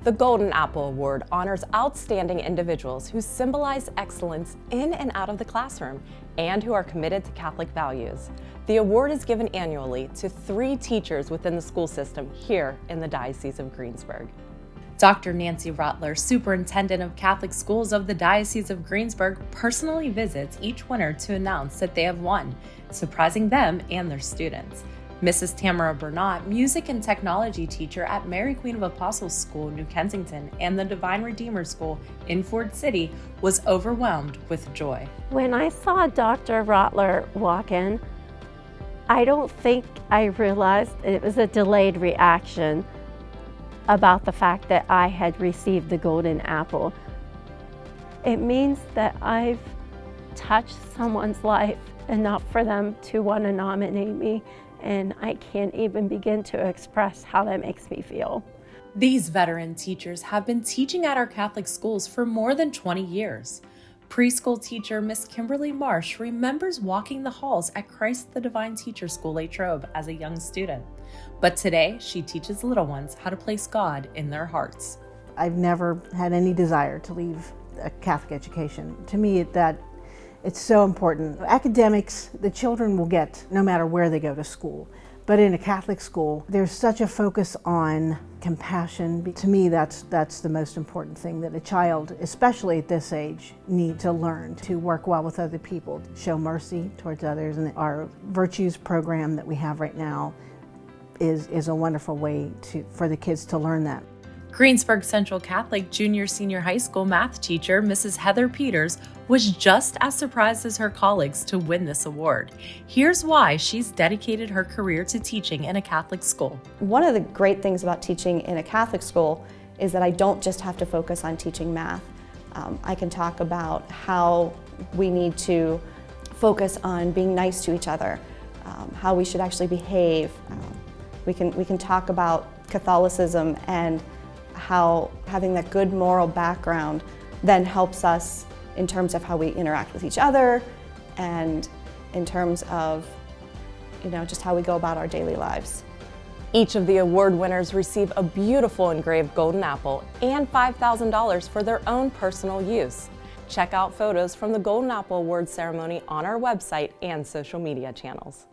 The Golden Apple Award honors outstanding individuals who symbolize excellence in and out of the classroom and who are committed to Catholic values. The award is given annually to 3 teachers within the school system here in the Diocese of Greensburg. Dr. Nancy Rottler, Superintendent of Catholic Schools of the Diocese of Greensburg, personally visits each winner to announce that they have won, surprising them and their students. Mrs. Tamara Bernat, music and technology teacher at Mary Queen of Apostles School, New Kensington, and the Divine Redeemer School in Ford City, was overwhelmed with joy. When I saw Dr. Rottler walk in, I don't think I realized it was a delayed reaction about the fact that I had received the Golden Apple. It means that I've touched someone's life enough for them to want to nominate me, and I can't even begin to express how that makes me feel. These veteran teachers have been teaching at our Catholic schools for more than 20 years. Preschool teacher Miss Kimberly Marsh remembers walking the halls at Christ the Divine Teacher School, Latrobe as a young student. But today, she teaches little ones how to place God in their hearts. I've never had any desire to leave a Catholic education. To me, it's so important. Academics, the children will get no matter where they go to school. But in a Catholic school, there's such a focus on compassion. To me, that's the most important thing that a child, especially at this age, needs to learn, to work well with other people, show mercy towards others. And our Virtues program that we have right now is a wonderful way for the kids to learn that. Greensburg Central Catholic Junior-Senior High School math teacher Mrs. Heather Peters was just as surprised as her colleagues to win this award. Here's why she's dedicated her career to teaching in a Catholic school. One of the great things about teaching in a Catholic school is that I don't just have to focus on teaching math. I can talk about how we need to focus on being nice to each other, how we should actually behave. We can talk about Catholicism and how having that good moral background then helps us in terms of how we interact with each other and in terms of, just how we go about our daily lives. Each of the award winners receive a beautiful engraved golden apple and $5,000 for their own personal use. Check out photos from the Golden Apple Award ceremony on our website and social media channels.